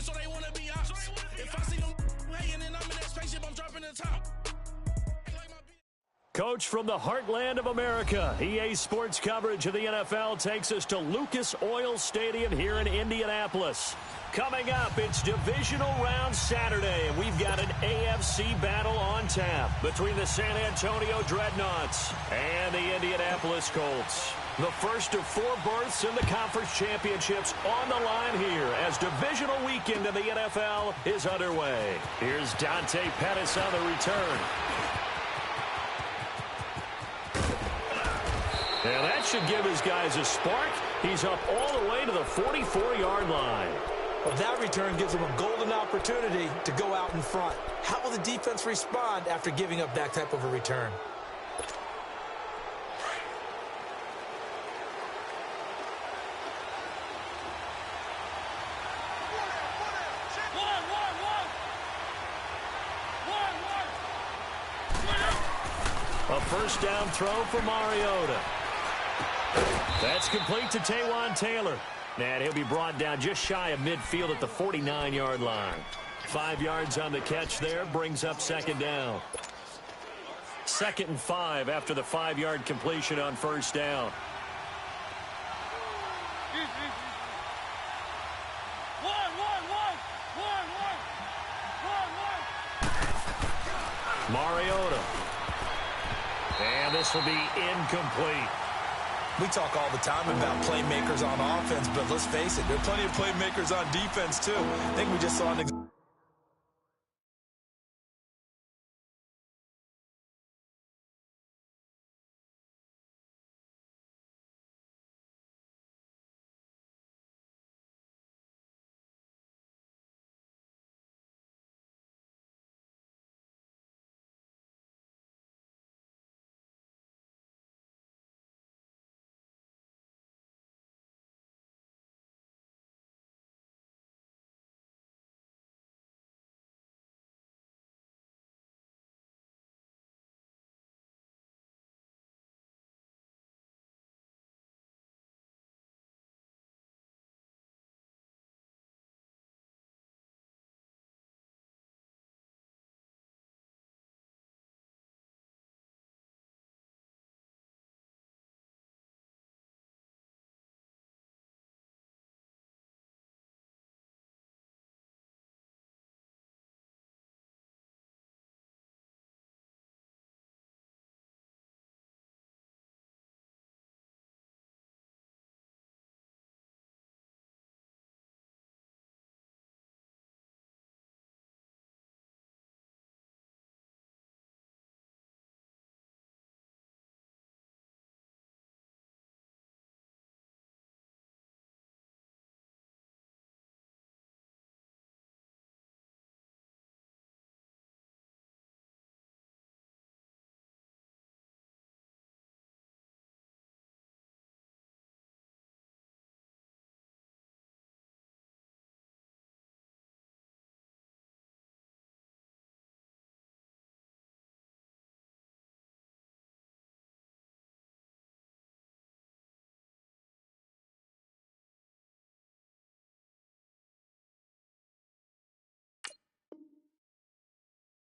so they want to be ops. If I see them hating and I'm in that spaceship, I'm dropping the top. Coach from the heartland of America, EA Sports coverage of the NFL takes us to Lucas Oil Stadium here in Indianapolis. Coming up, it's divisional round Saturday, and we've got an AFC battle on tap between the San Antonio Dreadnoughts and the Indianapolis Colts. The first of 4 berths in the conference championships on the line here as divisional weekend in the NFL is underway. Here's Dante Pettis on the return. And that should give his guys a spark. He's up all the way to the 44-yard line. Well, that return gives him a golden opportunity to go out in front. How will the defense respond after giving up that type of a return? A first down throw for Mariota. That's complete to Taywan Taylor. And he'll be brought down just shy of midfield at the 49-yard line. 5 yards on the catch there, brings up second down. 2nd and 5 after the 5-yard completion on first down. Mariota. And this will be incomplete. We talk all the time about playmakers on offense, but let's face it, there are plenty of playmakers on defense, too. I think we just saw an example.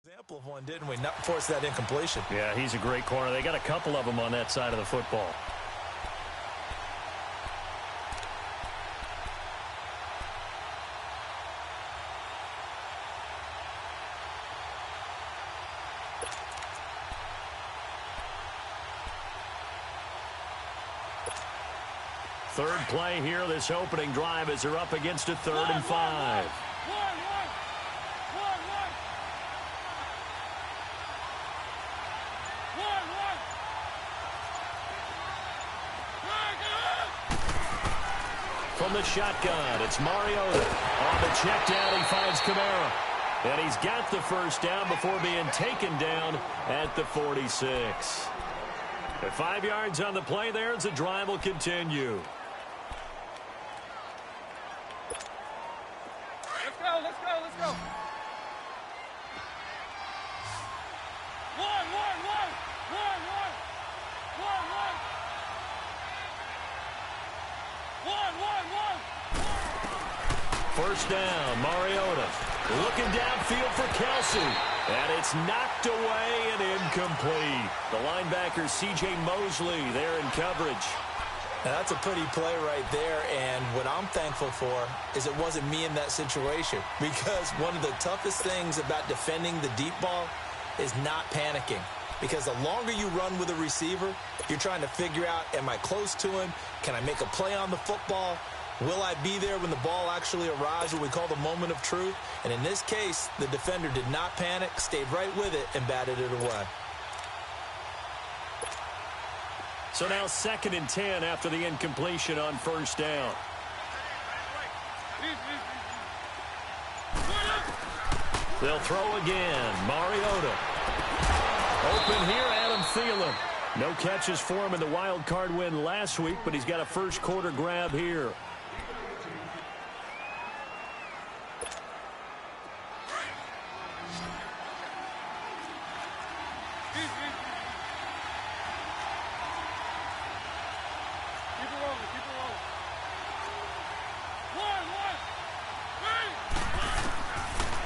Example of one, didn't we? Not force that incompletion. Yeah, he's a great corner. They got a couple of them on that side of the football. Third play here, this opening drive as they're up against a 3rd and 5. From the shotgun, it's Mariota. On the check down, he finds Kamara. And he's got the first down before being taken down at the 46. At 5 yards on the play there, as the drive will continue. Let's go. First down, Mariota. Looking downfield for Kelsey. And it's knocked away and incomplete. The linebacker, C.J. Mosley, there in coverage. Now, that's a pretty play right there, and what I'm thankful for is it wasn't me in that situation, because one of the toughest things about defending the deep ball is not panicking, because the longer you run with a receiver, you're trying to figure out, am I close to him? Can I make a play on the football? Will I be there when the ball actually arrives, what we call the moment of truth? And in this case, the defender did not panic, stayed right with it, and batted it away. So now 2nd and 10 after the incompletion on first down. They'll throw again. Mariota. Open here, Adam Thielen. No catches for him in the wild card win last week, but he's got a first quarter grab here.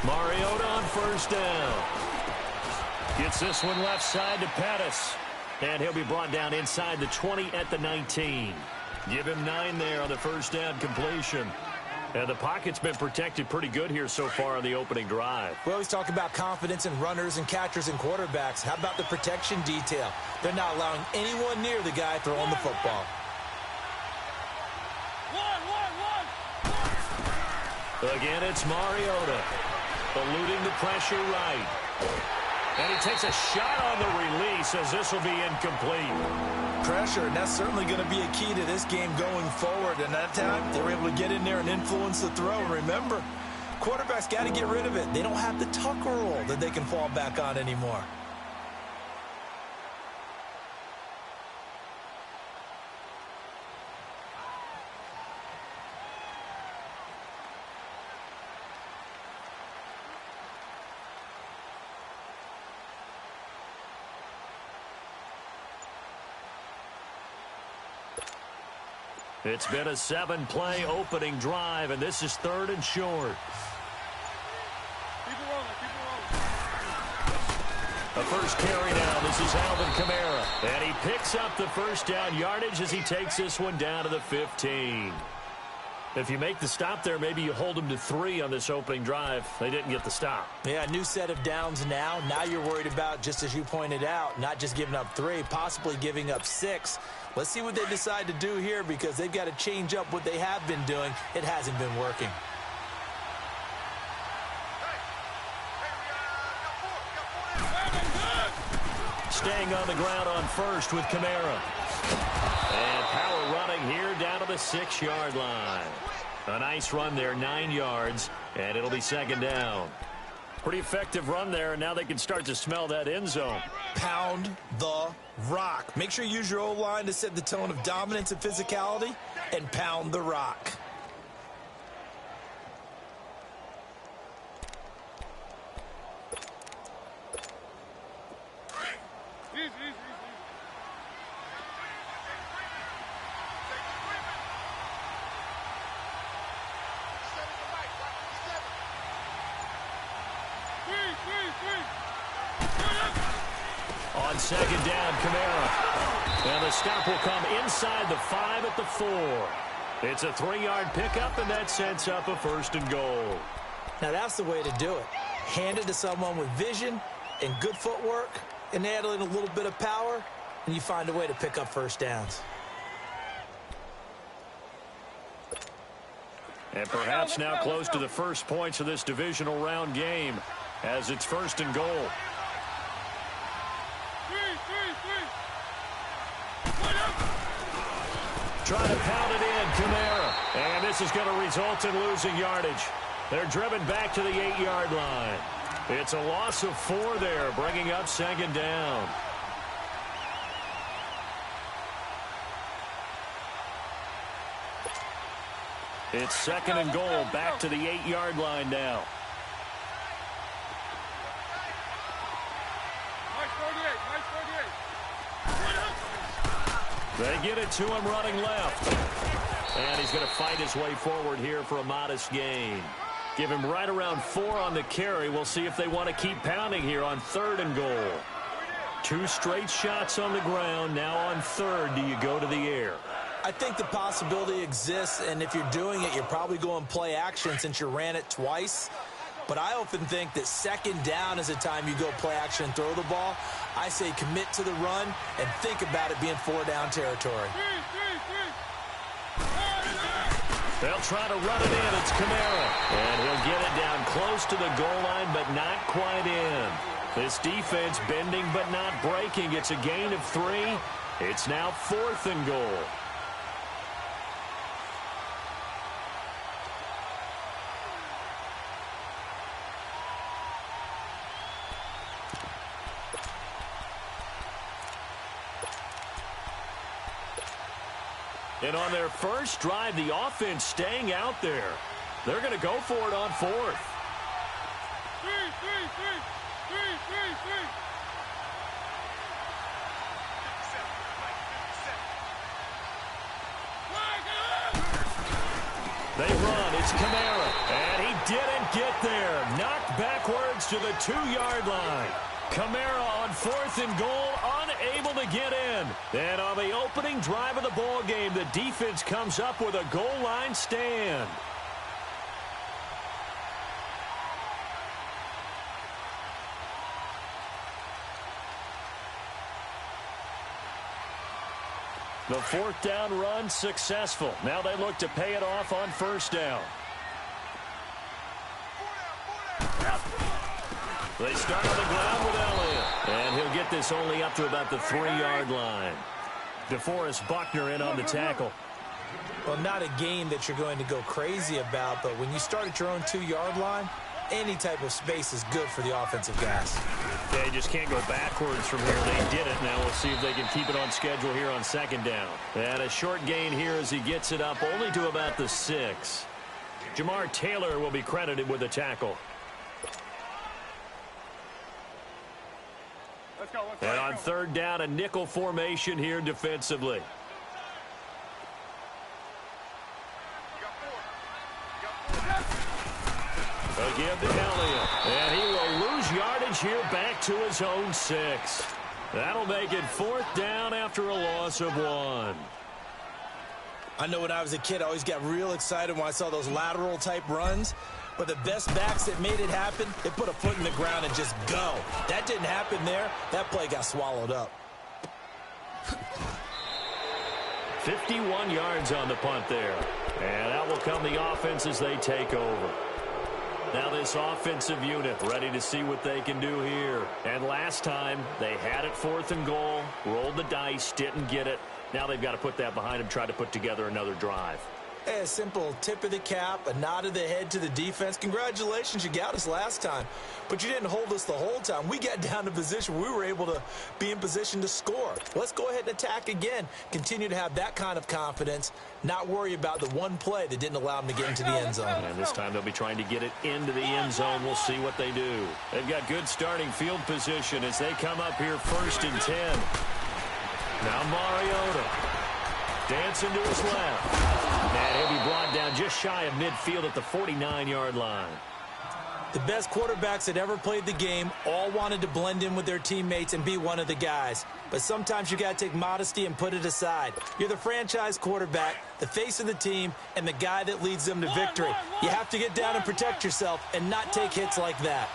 Mariota on first down. Gets this one left side to Pettis. And he'll be brought down inside the 20 at the 19. Give him 9 there on the first down completion. And the pocket's been protected pretty good here so far on the opening drive. We always talk about confidence in runners and catchers and quarterbacks. How about the protection detail? They're not allowing anyone near the guy throwing the football. Again, it's Mariota. Eluding the pressure right. And he takes a shot on the release as this will be incomplete. Pressure, and that's certainly going to be a key to this game going forward. And that time, they were able to get in there and influence the throw. And remember, quarterbacks got to get rid of it. They don't have the tuck rule that they can fall back on anymore. It's been a 7-play opening drive, and this is 3rd and short. Keep it rolling, keep it rolling. The first carry now. This is Alvin Kamara. And he picks up the first down yardage as he takes this one down to the 15. If you make the stop there, maybe you hold them to 3 on this opening drive. They didn't get the stop. Yeah, new set of downs now. Now you're worried about, just as you pointed out, not just giving up 3, possibly giving up 6. Let's see what they decide to do here, because they've got to change up what they have been doing. It hasn't been working. Staying on the ground on first with Kamara. And power running here down to the 6-yard line. A nice run there, 9 yards, and it'll be 2nd down. Pretty effective run there, and now they can start to smell that end zone. Pound the rock. Make sure you use your O-line to set the tone of dominance and physicality, and pound the rock. On 2nd down, Kamara. And the stop will come inside the 5 at the 4. It's a 3-yard pickup, and that sets up a 1st and goal. Now that's the way to do it. Hand it to someone with vision and good footwork, and add in a little bit of power, and you find a way to pick up first downs. And perhaps now close to the first points of this divisional round game, as it's 1st and goal. Trying to pound it in, Kamara. And this is going to result in losing yardage. They're driven back to the 8-yard line. It's a loss of 4 there, bringing up 2nd down. It's 2nd and goal, back to the 8-yard line now. They get it to him running left. And he's going to fight his way forward here for a modest gain. Give him right around 4 on the carry. We'll see if they want to keep pounding here on 3rd and goal. 2 straight shots on the ground. Now on 3rd, do you go to the air? I think the possibility exists, and if you're doing it, you're probably going play action since you ran it twice. But I often think that 2nd down is the time you go play action and throw the ball. I say commit to the run and think about it being 4-down territory. They'll try to run it in. It's Kamara. And he'll get it down close to the goal line, but not quite in. This defense bending but not breaking. It's a gain of 3. It's now 4th and goal. And on their first drive, the offense staying out there. They're going to go for it on 4th. They run. It's Kamara. And he didn't get there. Knocked backwards to the 2-yard line. Kamara on 4th and goal, unable to get in. And on the opening drive of the ball game, the defense comes up with a goal line stand. The 4th down run successful. Now they look to pay it off on 1st down. They start on the ground with Elliott. And he'll get this only up to about the 3-yard line. DeForest Buckner in on the tackle. Well, not a game that you're going to go crazy about, but when you start at your own 2-yard line, any type of space is good for the offensive guys. They just can't go backwards from here. They did it. Now we'll see if they can keep it on schedule here on 2nd down. And a short gain here as he gets it up only to about the 6. Jamar Taylor will be credited with the tackle. And on 3rd down, a nickel formation here defensively. Again to Elliott. And he will lose yardage here back to his own 6. That'll make it 4th down after a loss of 1. I know when I was a kid, I always got real excited when I saw those lateral type runs. But the best backs that made it happen, they put a foot in the ground and just go. That didn't happen there. That play got swallowed up. 51 yards on the punt there. And out will come the offense as they take over. Now this offensive unit ready to see what they can do here. And last time they had it 4th and goal, rolled the dice, didn't get it. Now they've got to put that behind them, try to put together another drive. Hey, a simple tip of the cap, a nod of the head to the defense. Congratulations, you got us last time. But you didn't hold us the whole time. We got down to position. We were able to be in position to score. Let's go ahead and attack again. Continue to have that kind of confidence. Not worry about the one play that didn't allow them to get into the end zone. And this time they'll be trying to get it into the end zone. We'll see what they do. They've got good starting field position as they come up here 1st and 10. Now Mariota. Dancing to his left. And he'll be brought down just shy of midfield at the 49-yard line. The best quarterbacks that ever played the game all wanted to blend in with their teammates and be one of the guys. But sometimes you got to take modesty and put it aside. You're the franchise quarterback, the face of the team, and the guy that leads them to victory. You have to get down and protect yourself and not take hits like that.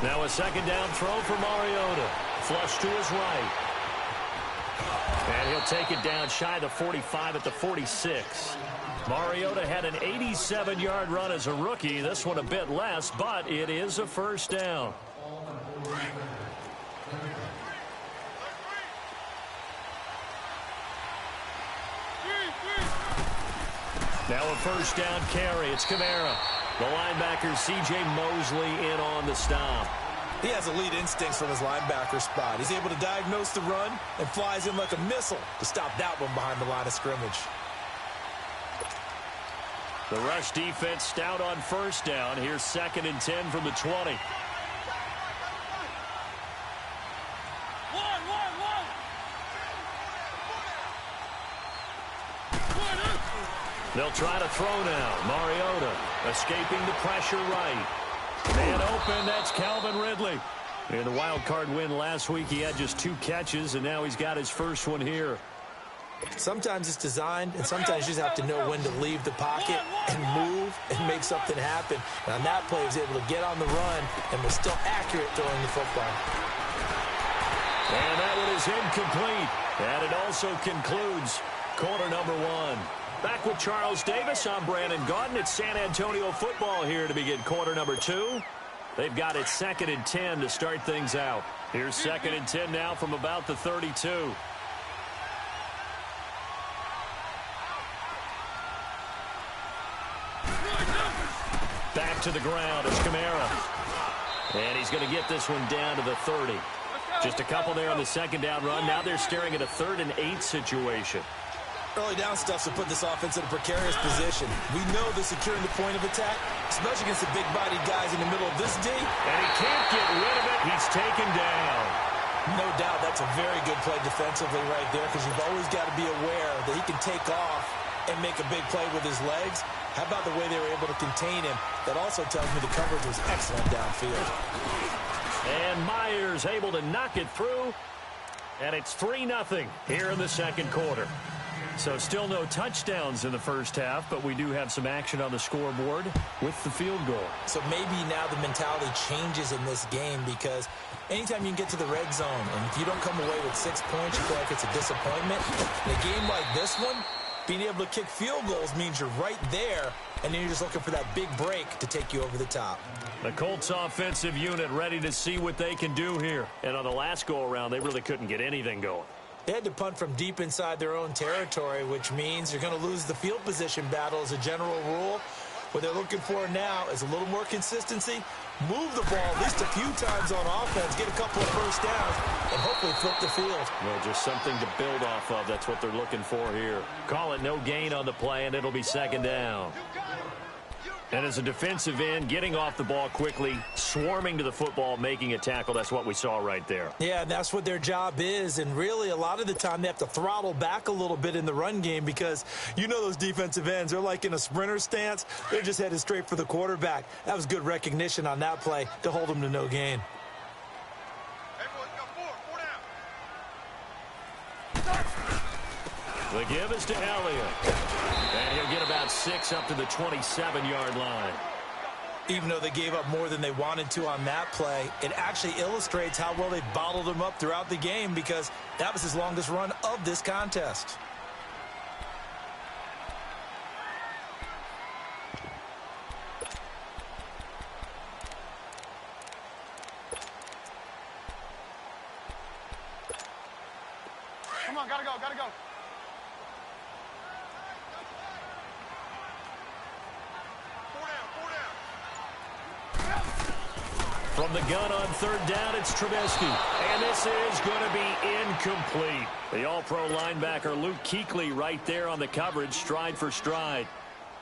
Now a 2nd down throw for Mariota. Flush to his right. And he'll take it down shy of the 45 at the 46. Mariota had an 87-yard run as a rookie. This one a bit less, but it is a 1st down. Now a 1st down carry. It's Kamara. The linebacker, C.J. Mosley, in on the stop. He has elite instincts from his linebacker spot. He's able to diagnose the run and flies in like a missile to stop that one behind the line of scrimmage. The rush defense stout on 1st down. Here's 2nd and 10 from the 20. They'll try to throw now. Mariota escaping the pressure right. Man open, that's Calvin Ridley. In the wild card win last week, he had just 2 catches, and now he's got his first one here. Sometimes it's designed, and sometimes you just have to know when to leave the pocket and move and make something happen. And on that play, he was able to get on the run and was still accurate throwing the football. And that one is incomplete. And it also concludes quarter number 1. Back with Charles Davis, I'm Brandon Gaudin. It's San Antonio football here to begin quarter number 2. They've got it 2nd and 10 to start things out. Here's 2nd and 10 now from about the 32. Back to the ground is Kamara. And he's going to get this one down to the 30. Just a couple there on the second down run. Now they're staring at a 3rd and 8 situation. Early down stuff to put this offense in a precarious position. We know they're securing the point of attack, especially against the big-bodied guys in the middle of this D. And he can't get rid of it. He's taken down. No doubt that's a very good play defensively right there, because you've always got to be aware that he can take off and make a big play with his legs. How about the way they were able to contain him? That also tells me the coverage was excellent downfield. And Myers able to knock it through. And it's 3-0 here in the second quarter. So still no touchdowns in the first half, but we do have some action on the scoreboard with the field goal. So maybe now the mentality changes in this game, because anytime you can get to the red zone, and if you don't come away with 6 points, you feel like it's a disappointment. In a game like this one, being able to kick field goals means you're right there, and then you're just looking for that big break to take you over the top. The Colts offensive unit ready to see what they can do here. And on the last go-around, they really couldn't get anything going. They had to punt from deep inside their own territory, which means you're going to lose the field position battle as a general rule. What they're looking for now is a little more consistency, move the ball at least a few times on offense, get a couple of first downs, and hopefully flip the field. Well, just something to build off of. That's what they're looking for here. Call it no gain on the play, and it'll be 2nd down. And as a defensive end, getting off the ball quickly, swarming to the football, making a tackle, that's what we saw right there. Yeah, and that's what their job is. And really, a lot of the time, they have to throttle back a little bit in the run game, because you know those defensive ends, they're like in a sprinter stance. They're just headed straight for the quarterback. That was good recognition on that play to hold them to no gain. The give is to Elliott. And he'll get about 6 up to the 27-yard line. Even though they gave up more than they wanted to on that play, it actually illustrates how well they bottled him up throughout the game, because that was his longest run of this contest. Come on, gotta go, gotta go. From the gun on 3rd down, it's Trubisky. And this is going to be incomplete. The all-pro linebacker Luke Kuechly right there on the coverage, stride for stride.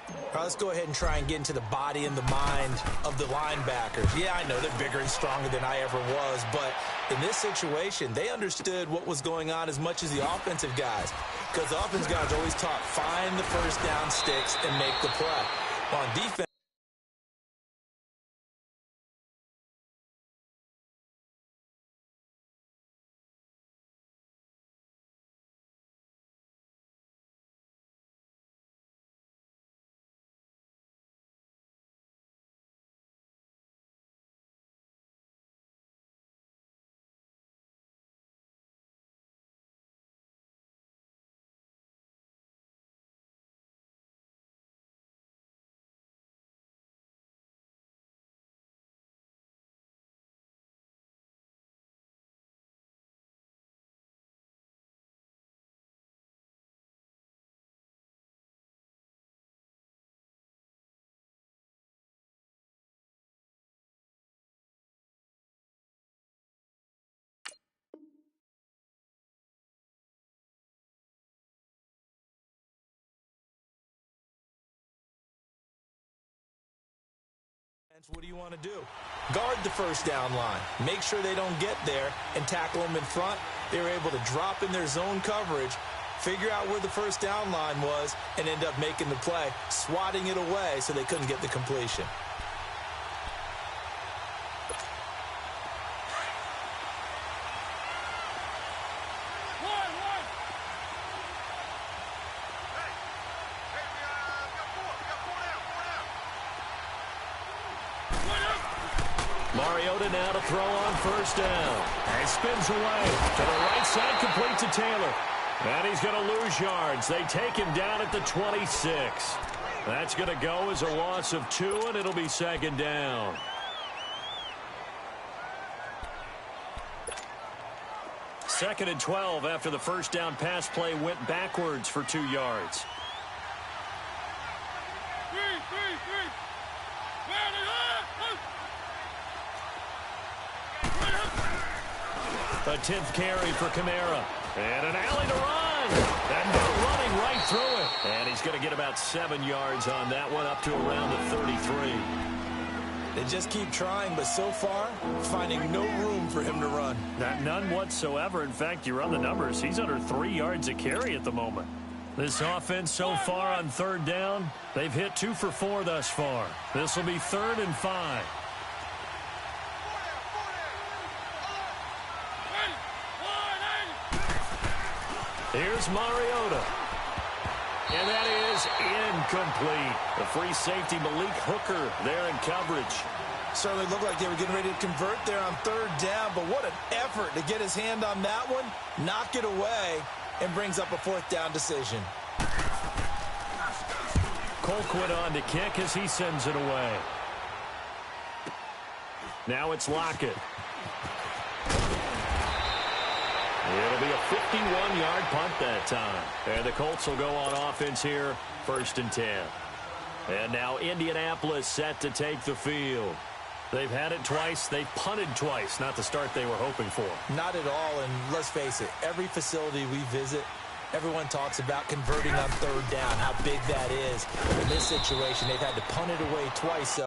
All right, let's go ahead and try and get into the body and the mind of the linebackers. Yeah, I know they're bigger and stronger than I ever was, but in this situation, they understood what was going on as much as the offensive guys, because the offensive guys are always taught, find the first down sticks and make the play. On defense, what do you want to do? Guard the first down line. Make sure they don't get there and tackle them in front. They were able to drop in their zone coverage, figure out where the first down line was, and end up making the play, swatting it away so they couldn't get the completion. Mariota now to throw on first down. And spins away to the right side, complete to Taylor. And he's going to lose yards. They take him down at the 26. That's going to go as a loss of 2, and it'll be second down. Second and 12 after the first down pass play went backwards for 2 yards. A 10th carry for Kamara. And an alley to run. And they're running right through it. And he's going to get about 7 yards on that one, up to around the 33. They just keep trying, but so far, finding no room for him to run. None whatsoever. In fact, you run the numbers. He's under 3 yards a carry at the moment. This offense so far on third down, they've hit 2 for 4 thus far. This will be 3rd and 5. Here's Mariota. And that is incomplete. The free safety, Malik Hooker, there in coverage. Certainly looked like they were getting ready to convert there on third down, but what an effort to get his hand on that one, knock it away, and brings up a 4th down decision. Colquitt on to kick as he sends it away. Now it's Lockett. It'll be a 51-yard punt that time. And the Colts will go on offense here, 1st and 10. And now Indianapolis set to take the field. They've had it twice. They've punted twice. Not the start they were hoping for. Not at all, and let's face it, every facility we visit, everyone talks about converting on third down, how big that is. In this situation, they've had to punt it away twice.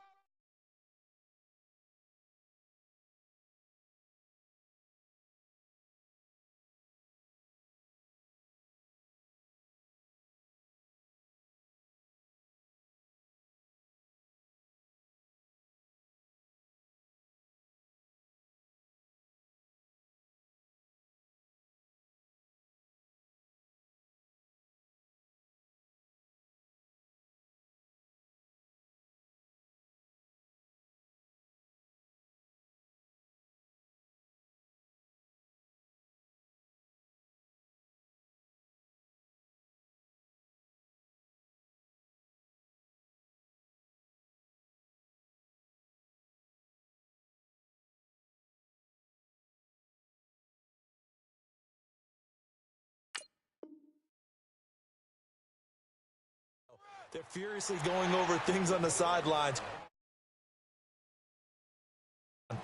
They're furiously going over things on the sidelines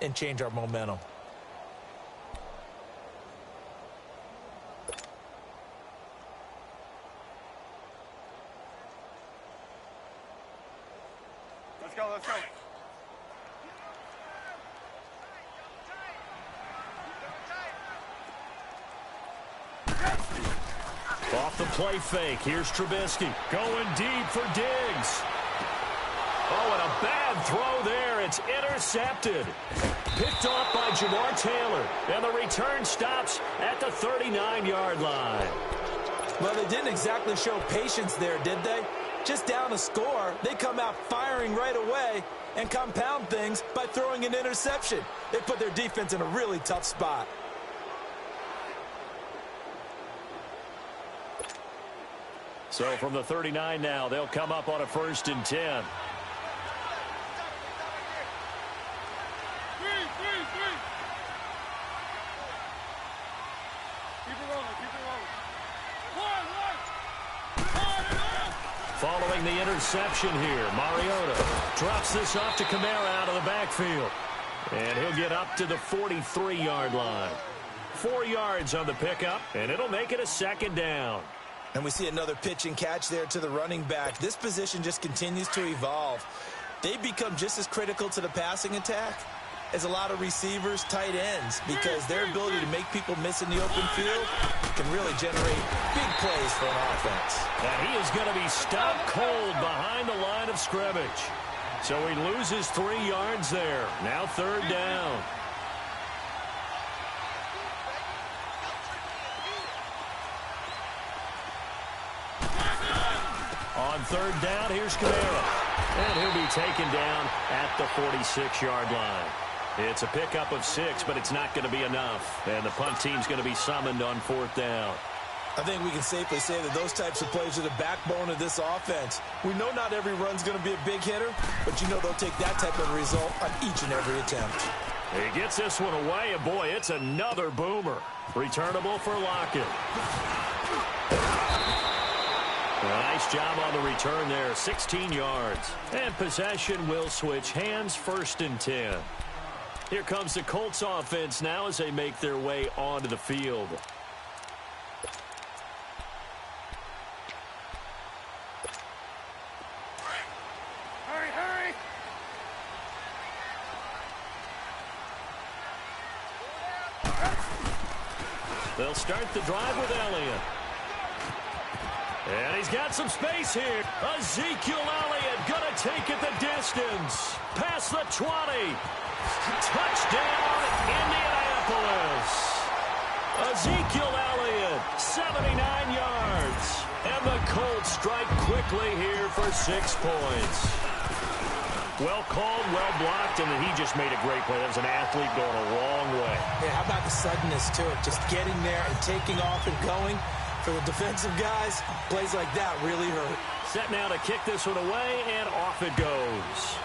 and change our momentum. Let's go, let's go. Off the play fake. Here's Trubisky going deep for Diggs. Oh, and a bad throw there. It's intercepted. Picked off by Jamar Taylor. And the return stops at the 39-yard line. Well, they didn't exactly show patience there, did they? Just down a score, they come out firing right away and compound things by throwing an interception. They put their defense in a really tough spot. So from the 39 now, they'll come up on a 1st and 10. Following the interception here, Mariota drops this off to Kamara out of the backfield. And he'll get up to the 43-yard line. 4 yards on the pickup, and it'll make it a 2nd down. And we see another pitch and catch there to the running back. This position just continues to evolve. They become just as critical to the passing attack as a lot of receivers, tight ends, because their ability to make people miss in the open field can really generate big plays for an offense. And he is going to be stopped cold behind the line of scrimmage. So he loses 3 yards there. Now 3rd down. On 3rd down, here's Kamara. And he'll be taken down at the 46-yard line. It's a pickup of 6, but it's not going to be enough. And the punt team's going to be summoned on 4th down. I think we can safely say that those types of plays are the backbone of this offense. We know not every run's going to be a big hitter, but you know they'll take that type of result on each and every attempt. He gets this one away, and boy, it's another boomer. Returnable for Lockett. Nice job on the return there, 16 yards. And possession will switch hands, 1st and 10. Here comes the Colts offense now as they make their way onto the field. Hurry, hurry! They'll start the drive with Elliott. And he's got some space here. Ezekiel Elliott going to take it the distance. Past the 20. Touchdown, Indianapolis. Ezekiel Elliott, 79 yards. And the Colts strike quickly here for 6 points. Well called, well blocked, and then he just made a great play. That was an athlete going a long way. Yeah, how about the suddenness to it? Just getting there and taking off and going. For the defensive guys, plays like that really hurt. Set now to kick this one away, and off it goes.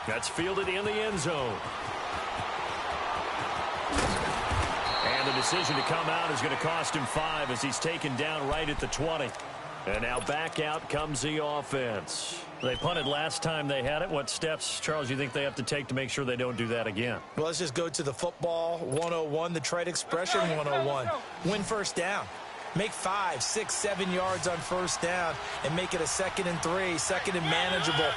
That's fielded in the end zone. And the decision to come out is going to cost him 5 as he's taken down right at the 20. And now back out comes the offense. They punted last time they had it. What steps, Charles, you think they have to take to make sure they don't do that again? Well, let's just go to the football 101, the trite expression 101. Win 1st down. Make 5, 6, 7 yards on 1st down and make it a 2nd and 3, 2nd and manageable.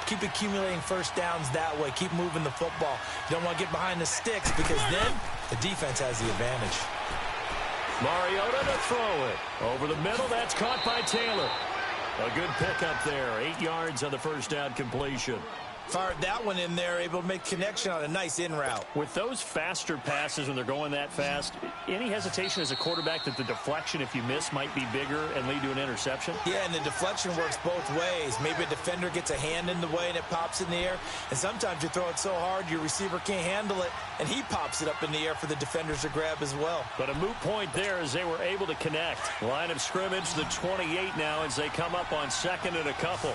Keep accumulating 1st downs that way. Keep moving the football. You don't want to get behind the sticks because then the defense has the advantage. Mariota to throw it. Over the middle, that's caught by Taylor. A good pickup there. 8 yards on the 1st down completion. Fired that one in there, able to make connection on a nice in route. With those faster passes when they're going that fast, any hesitation as a quarterback that the deflection, if you miss, might be bigger and lead to an interception? Yeah, and the deflection works both ways. Maybe a defender gets a hand in the way and it pops in the air. And sometimes you throw it so hard your receiver can't handle it, and he pops it up in the air for the defenders to grab as well. But a moot point there as they were able to connect. Line of scrimmage, the 28 now as they come up on 2nd and a couple.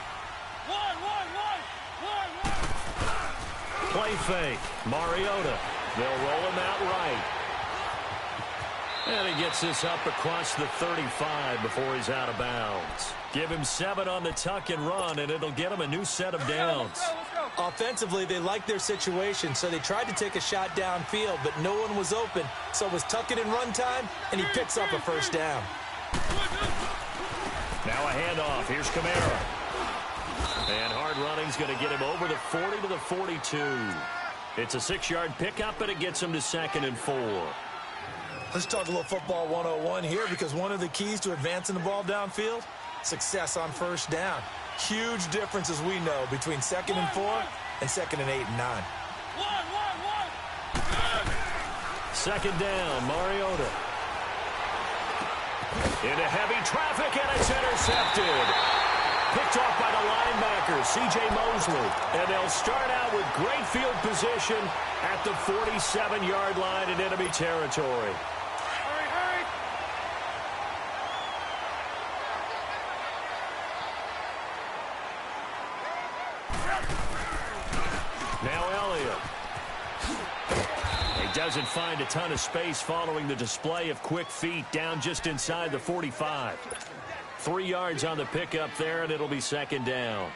Play fake. Mariota. They'll roll him out right. And he gets this up across the 35 before he's out of bounds. Give him 7 on the tuck and run, and it'll get him a new set of downs. Offensively, they liked their situation, so they tried to take a shot downfield, but no one was open. So it was tuck it and run time, and he picks up a 1st down. Now a handoff. Here's Kamara. And hard running's going to get him over the 40 to the 42. It's a 6-yard pickup, and it gets him to 2nd and 4. Let's talk a little football 101 here, because one of the keys to advancing the ball downfield, success on 1st down. Huge difference, as we know, between 2nd and 4 and 2nd and 8 and 9. 2nd down, Mariota. Into heavy traffic, and it's intercepted. Picked off by the linebacker, C.J. Mosley. And they'll start out with great field position at the 47-yard line in enemy territory. Hurry, hurry! Now Elliott. He doesn't find a ton of space following the display of quick feet down just inside the 45. 3 yards on the pickup there, and it'll be 2nd down.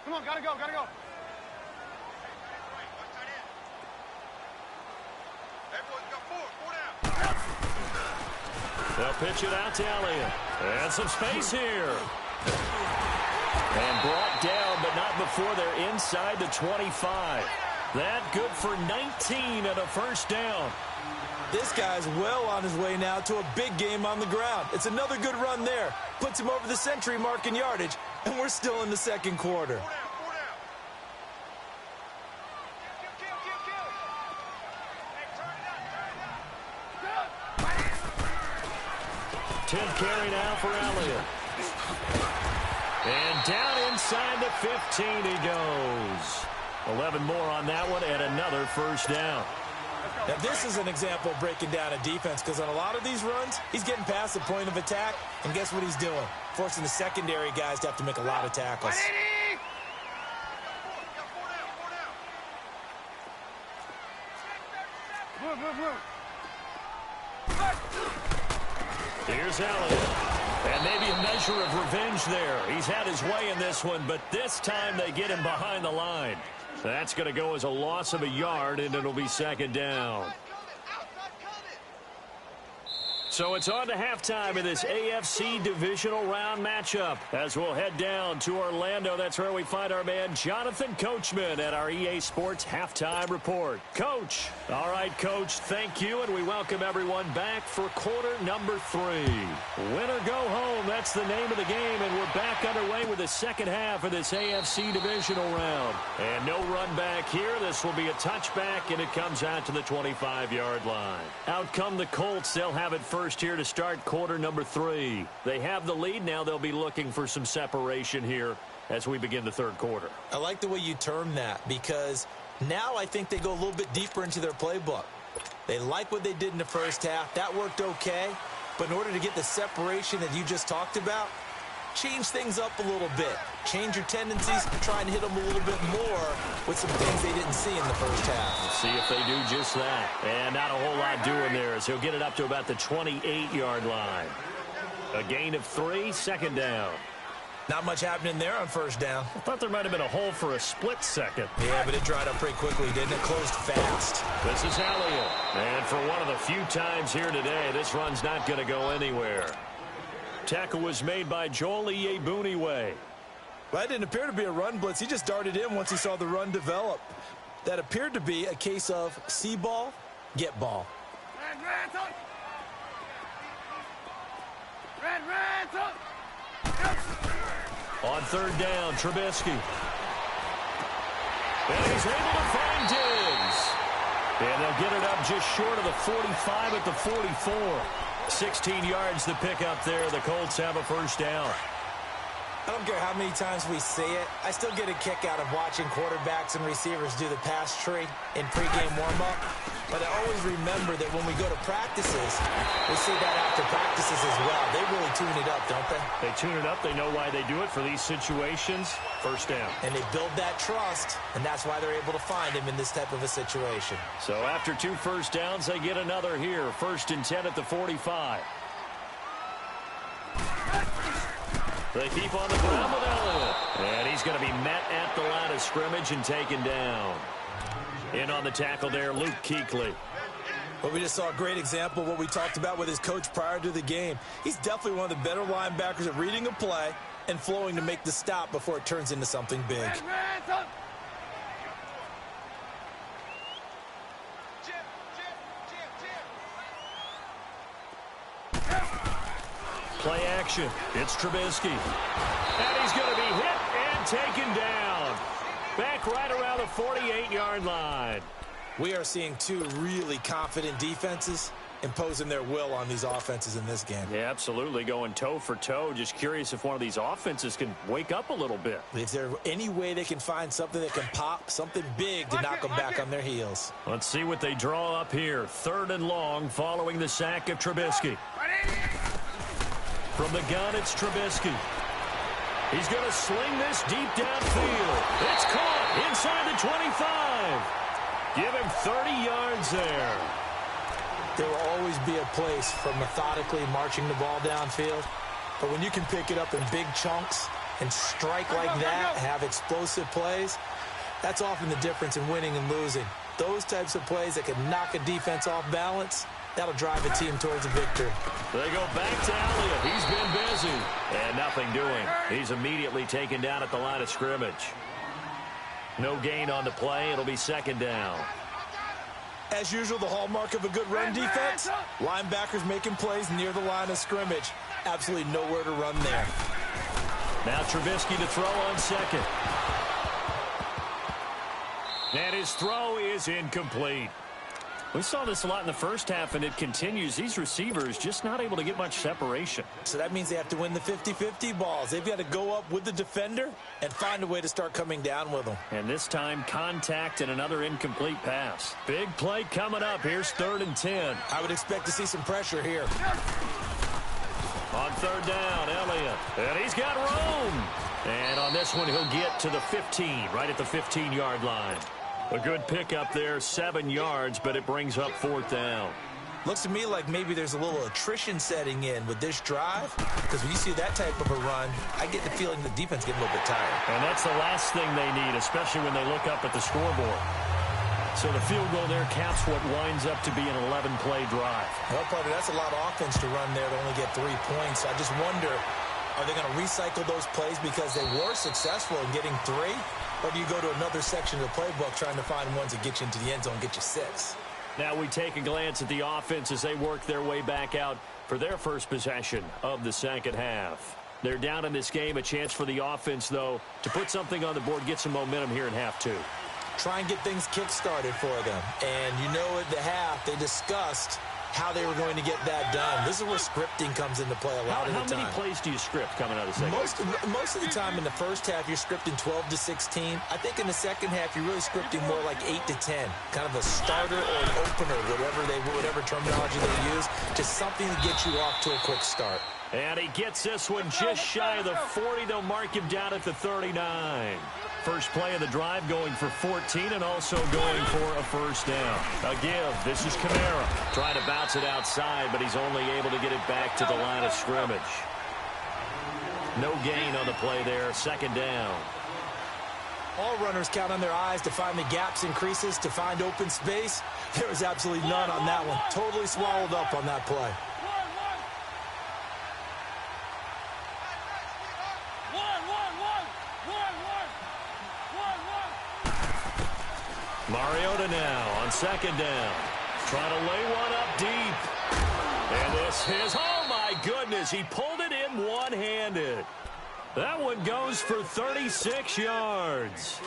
Come on, gotta go, gotta go. They'll pitch it out to Elliott. And some space here. And brought down, but not before they're inside the 25. That good for 19 and a first down. This guy's well on his way now to a big game on the ground. It's another good run there. Puts him over the century mark in yardage, and we're still in the second quarter. 10th carry now for Elliott. And down inside the 15 he goes. 11 more on that one and another first down. Now this is an example of breaking down a defense, because on a lot of these runs, he's getting past the point of attack, and guess what he's doing? Forcing the secondary guys to have to make a lot of tackles. Here's Elliott. And maybe a measure of revenge there. He's had his way in this one, but this time they get him behind the line. That's going to go as a loss of a yard, and it'll be second down. So it's on to halftime in this AFC divisional round matchup. As we'll head down to Orlando, that's where we find our man Jonathan Coachman at our EA Sports Halftime Report. Coach. All right, Coach, thank you, and we welcome everyone back for quarter number 3. Win or go home, that's the name of the game, and we're back underway with the second half of this AFC divisional round. And no run back here. This will be a touchback, and it comes out to the 25-yard line. Out come the Colts. They'll have it first here to start quarter number 3. They have the lead. Now they'll be looking for some separation here as we begin the third quarter. I like the way you term that, because now I think they go a little bit deeper into their playbook. They like what they did in the first half. That worked okay. But in order to get the separation that you just talked about, change things up a little bit. Change your tendencies, try and hit them a little bit more with some things they didn't see in the first half. Let's see if they do just that. And not a whole lot doing there, as he'll get it up to about the 28-yard line. A gain of 3, second down. Not much happening there on first down. I thought there might have been a hole for a split second. Yeah, but it dried up pretty quickly, didn't it? Closed fast. This is Elliott. And for one of the few times here today, this run's not going to go anywhere. Tackle was made by Joel Iyiegbuniwe. Well, that didn't appear to be a run blitz. He just darted in once he saw the run develop. That appeared to be a case of see ball, get ball. On third down, Trubisky. And he's able to find Diggs. And they'll get it up just short of the 45 at the 44. 16 yards to pick up there. The Colts have a first down. I don't care how many times we see it. I still get a kick out of watching quarterbacks and receivers do the pass tree in pregame warm-up. But I always remember that when we go to practices, we see that after practices as well. They really tune it up, don't they? They tune it up. They know why they do it for these situations. First down. And they build that trust, and that's why they're able to find him in this type of a situation. So after 2 first downs, they get another here. 1st and 10 at the 45. They keep on the ground with Elliott. And he's going to be met at the line of scrimmage and taken down. In on the tackle there, Luke Kuechly. Well, we just saw a great example of what we talked about with his coach prior to the game. He's definitely one of the better linebackers at reading a play and flowing to make the stop before it turns into something big. Play action. It's Trubisky. And he's going to be hit and taken down. Back right around the 48-yard line. We are seeing 2 really confident defenses imposing their will on these offenses in this game. Yeah, absolutely. Going toe for toe. Just curious if one of these offenses can wake up a little bit. Is there any way they can find something that can pop, something big to knock them back on their heels? Let's see what they draw up here. 3rd and long following the sack of Trubisky. From the gun, it's Trubisky. He's going to sling this deep downfield. It's caught inside the 25. Give him 30 yards there. There will always be a place for methodically marching the ball downfield. But when you can pick it up in big chunks and strike like that, have explosive plays, that's often the difference in winning and losing. Those types of plays that can knock a defense off balance, That'll drive a team towards a victory. They go back to Elliott. He's been busy. And nothing doing. He's immediately taken down at the line of scrimmage. No gain on the play. It'll be second down. As usual, the hallmark of a good run defense, linebackers making plays near the line of scrimmage. Absolutely nowhere to run there. Now Trubisky to throw on second. And his throw is incomplete. We saw this a lot in the first half, and it continues. These receivers just not able to get much separation. So that means they have to win the 50-50 balls. They've got to go up with the defender and find a way to start coming down with them. And this time, contact and another incomplete pass. Big play coming up. Here's 3rd and 10. I would expect to see some pressure here. On 3rd down, Elliott. And he's got room. And on this one, he'll get to the 15, right at the 15-yard line. A good pickup there, 7 yards, but it brings up 4th down. Looks to me like maybe there's a little attrition setting in with this drive, because when you see that type of a run, I get the feeling the defense getting a little bit tired. And that's the last thing they need, especially when they look up at the scoreboard. So the field goal there caps what winds up to be an 11-play drive. Well, partner, that's a lot of offense to run there to only get 3 points. I just wonder, are they going to recycle those plays because they were successful in getting 3? Or do you go to another section of the playbook trying to find ones that get you into the end zone, get you 6? Now we take a glance at the offense as they work their way back out for their first possession of the second half. They're down in this game. A chance for the offense, though, to put something on the board, get some momentum here in half 2. Try and get things kick-started for them. And you know at the half, they discussed how they were going to get that done. This is where scripting comes into play a lot of the time. How many plays do you script coming out of the second half? Most of the time in the first half, you're scripting 12 to 16. I think in the second half, you're really scripting more like 8 to 10. Kind of a starter or an opener, whatever terminology they use. Just something to get you off to a quick start. And he gets this one just shy of the 40. They'll mark him down at the 39. First play of the drive going for 14 and also going for a first down. A give. This is Kamara. Trying to bounce it outside, but he's only able to get it back to the line of scrimmage. No gain on the play there. Second down. All runners count on their eyes to find the gaps and creases, to find open space. There was absolutely none on that one. Totally swallowed up on that play. Mariota now on second down. Trying to lay one up deep. And this is, oh my goodness, he pulled it in one-handed. That one goes for 36 yards.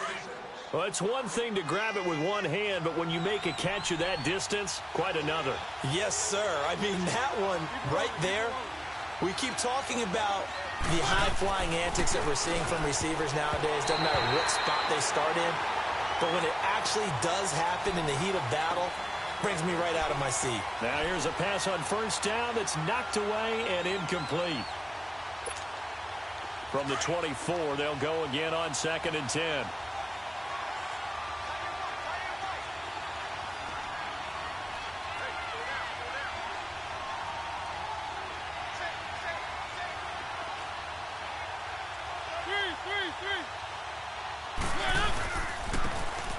Well, it's one thing to grab it with one hand, but when you make a catch of that distance, quite another. Yes, sir. I mean, that one right there, we keep talking about the high-flying antics that we're seeing from receivers nowadays. Doesn't matter what spot they start in. But when it actually does happen in the heat of battle, brings me right out of my seat. Now here's a pass on first down that's knocked away and incomplete. From the 24, they'll go again on 2nd and 10.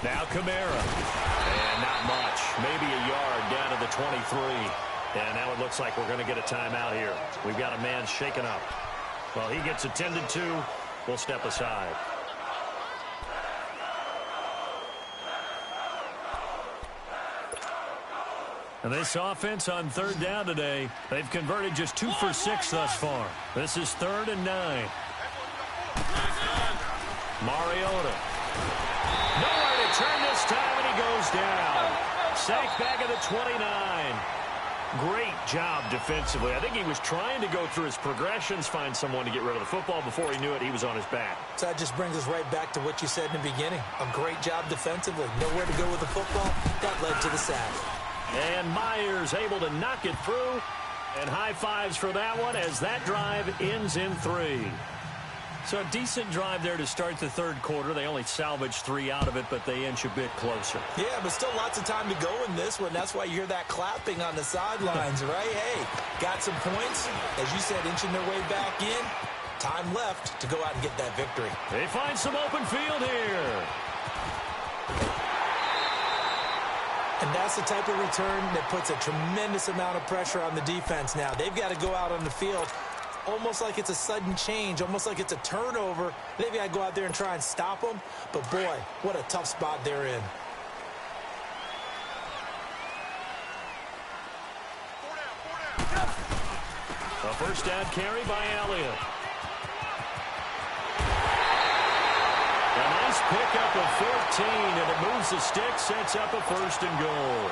Now Kamara. And not much. Maybe a yard down to the 23. And now it looks like we're going to get a timeout here. We've got a man shaken up. Well, he gets attended to. We'll step aside. And this offense on 3rd down today, they've converted just 2 for 6 thus far. This is 3rd and 9. Mariota. Nowhere to turn this time, and he goes down. Sacked back at the 29. Great job defensively. I think he was trying to go through his progressions, find someone to get rid of the football. Before he knew it, he was on his back. So that just brings us right back to what you said in the beginning. A great job defensively. Nowhere to go with the football. That led to the sack. And Myers able to knock it through. And high fives for that one as that drive ends in 3. So a decent drive there to start the 3rd quarter. They only salvaged 3 out of it, but they inch a bit closer. Yeah, but still lots of time to go in this one. That's why you hear that clapping on the sidelines, right? Hey, got some points. As you said, inching their way back in. Time left to go out and get that victory. They find some open field here. And that's the type of return that puts a tremendous amount of pressure on the defense now. They've got to go out on the field almost like it's a sudden change, almost like it's a turnover. They've got to go out there and try and stop them. But, boy, what a tough spot they're in. A first down carry by Elliott. A nice pickup of 14, and it moves the stick, sets up a first and goal.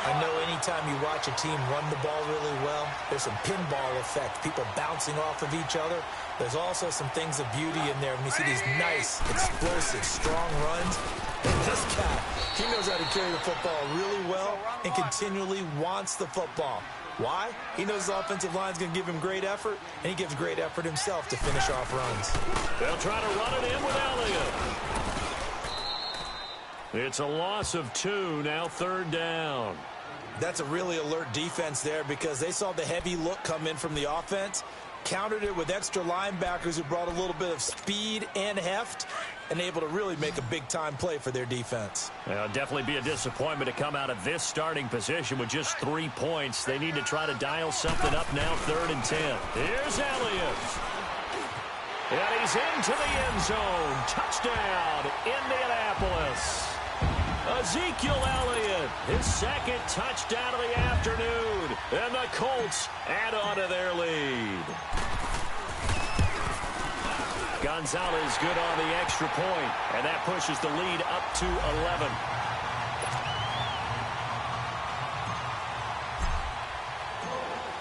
I know anytime you watch a team run the ball really well, there's some pinball effect, people bouncing off of each other. There's also some things of beauty in there when you see these nice, explosive, strong runs. And this guy, he knows how to carry the football really well and continually wants the football. Why? He knows the offensive line's going to give him great effort, and he gives great effort himself to finish off runs. They'll try to run it in with Elliott. It's a loss of 2, now third down. That's a really alert defense there because they saw the heavy look come in from the offense, countered it with extra linebackers who brought a little bit of speed and heft, and able to really make a big-time play for their defense. It'll definitely be a disappointment to come out of this starting position with just 3 points. They need to try to dial something up now, 3rd and 10. Here's Elliott. And he's into the end zone. Touchdown, Indianapolis. Ezekiel Elliott, his second touchdown of the afternoon. And the Colts add on to their lead. Gonzalez good on the extra point, and that pushes the lead up to 11.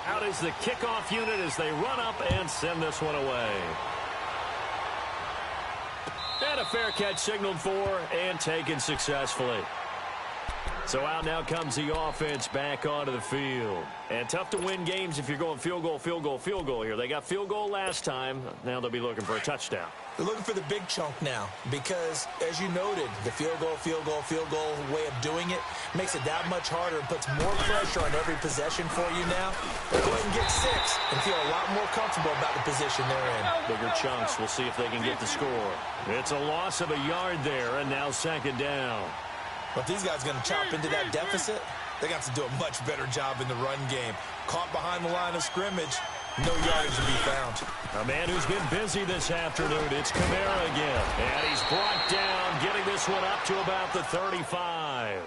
Out is the kickoff unit as they run up and send this one away. And a fair catch signaled for and taken successfully. So out now comes the offense back onto the field. And tough to win games if you're going field goal, field goal, field goal here. They got field goal last time. Now they'll be looking for a touchdown. They're looking for the big chunk now because, as you noted, the field goal way of doing it makes it that much harder and puts more pressure on every possession for you now. They'll go ahead and get 6 and feel a lot more comfortable about the position they're in. Bigger chunks. We'll see if they can get the score. It's a loss of a yard there, and now second down. But these guys are going to chop into that deficit. They're going to have to do a much better job in the run game. Caught behind the line of scrimmage, no yardage to be found. A man who's been busy this afternoon, it's Kamara again. And he's brought down, getting this one up to about the 35.